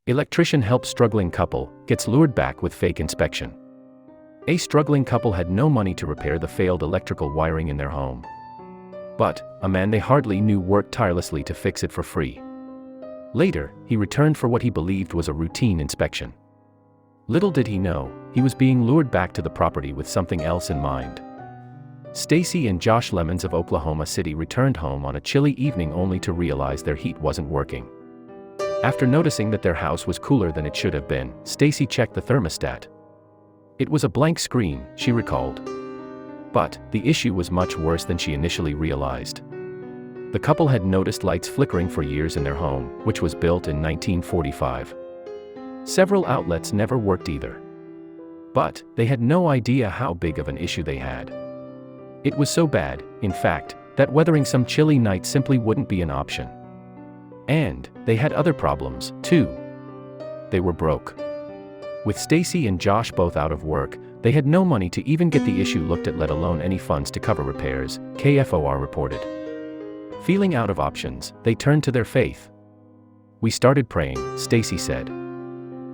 Electrician helps struggling couple, gets lured back with fake inspection. A struggling couple had no money to repair the failed electrical wiring in their home. But a man they hardly knew worked tirelessly to fix it for free. Later, he returned for what he believed was a routine inspection. Little did he know, he was being lured back to the property with something else in mind. Stacy and Josh Lemons of Oklahoma City returned home on a chilly evening only to realize their heat wasn't working. After noticing that their house was cooler than it should have been, Stacy checked the thermostat. It was a blank screen, she recalled. But the issue was much worse than she initially realized. The couple had noticed lights flickering for years in their home, which was built in 1945. Several outlets never worked either. But they had no idea how big of an issue they had. It was so bad, in fact, that weathering some chilly night simply wouldn't be an option. And they had other problems, too. They were broke. With Stacy and Josh both out of work, they had no money to even get the issue looked at, let alone any funds to cover repairs, KFOR reported. Feeling out of options, they turned to their faith. "We started praying," Stacy said.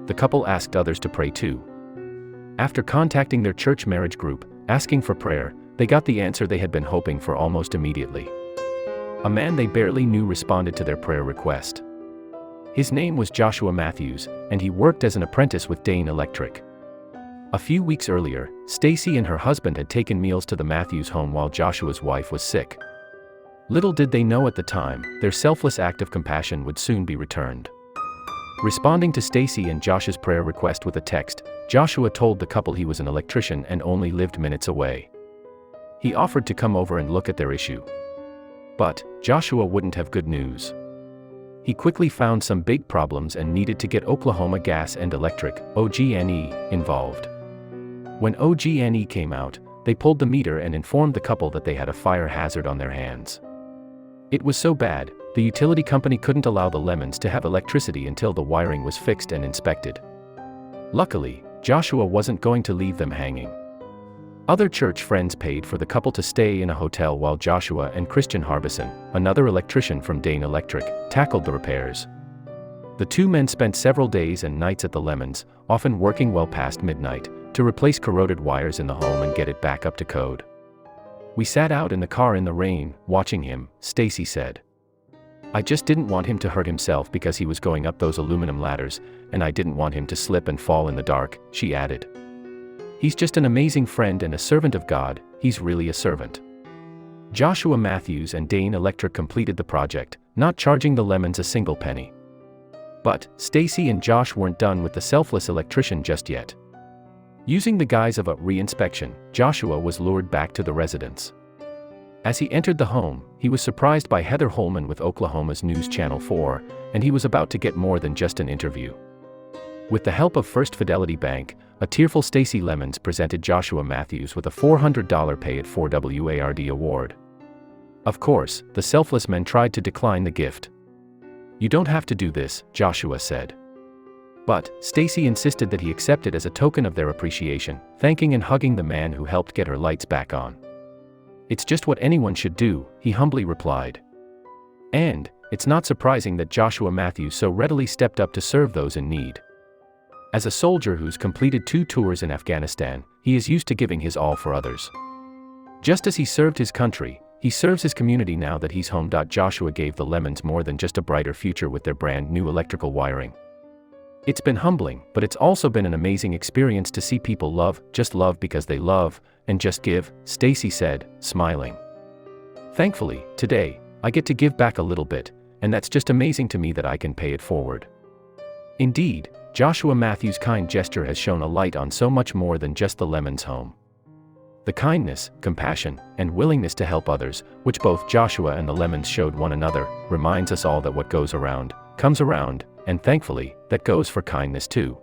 The couple asked others to pray too. After contacting their church marriage group, asking for prayer, they got the answer they had been hoping for almost immediately. A man they barely knew responded to their prayer request. His name was Joshua Matthews, and he worked as an apprentice with Dane Electric. A few weeks earlier, Stacy and her husband had taken meals to the Matthews home while Joshua's wife was sick. Little did they know at the time, their selfless act of compassion would soon be returned. Responding to Stacy and Josh's prayer request with a text, Joshua told the couple he was an electrician and only lived minutes away. He offered to come over and look at their issue. But Joshua wouldn't have good news. He quickly found some big problems and needed to get Oklahoma Gas and Electric, OG&E, involved. When OG&E came out, they pulled the meter and informed the couple that they had a fire hazard on their hands. It was so bad, the utility company couldn't allow the Lemons to have electricity until the wiring was fixed and inspected. Luckily, Joshua wasn't going to leave them hanging. Other church friends paid for the couple to stay in a hotel while Joshua and Christian Harbison, another electrician from Dane Electric, tackled the repairs. The two men spent several days and nights at the Lemons, often working well past midnight, to replace corroded wires in the home and get it back up to code. "We sat out in the car in the rain, watching him," Stacy said. "I just didn't want him to hurt himself because he was going up those aluminum ladders, and I didn't want him to slip and fall in the dark," she added. "He's just an amazing friend and a servant of God, he's really a servant." Joshua Matthews and Dane Electric completed the project, not charging the Lemons a single penny. But Stacy and Josh weren't done with the selfless electrician just yet. Using the guise of a re-inspection, Joshua was lured back to the residence. As he entered the home, he was surprised by Heather Holman with Oklahoma's News Channel 4, and he was about to get more than just an interview. With the help of First Fidelity Bank, a tearful Stacy Lemons presented Joshua Matthews with a $400 pay-it-4-WARD award. Of course, the selfless men tried to decline the gift. "You don't have to do this," Joshua said. But Stacy insisted that he accept it as a token of their appreciation, thanking and hugging the man who helped get her lights back on. "It's just what anyone should do," he humbly replied. And it's not surprising that Joshua Matthews so readily stepped up to serve those in need. As a soldier who's completed 2 tours in Afghanistan, he is used to giving his all for others. Just as he served his country, he serves his community now that he's home. Joshua gave the Lemons more than just a brighter future with their brand new electrical wiring. "It's been humbling, but it's also been an amazing experience to see people love, just love because they love, and just give," Stacy said, smiling. "Thankfully, today, I get to give back a little bit, and that's just amazing to me that I can pay it forward." Indeed, Joshua Matthews' kind gesture has shone a light on so much more than just the Lemons home. The kindness, compassion, and willingness to help others, which both Joshua and the Lemons showed one another, reminds us all that what goes around, comes around, and thankfully, that goes for kindness too.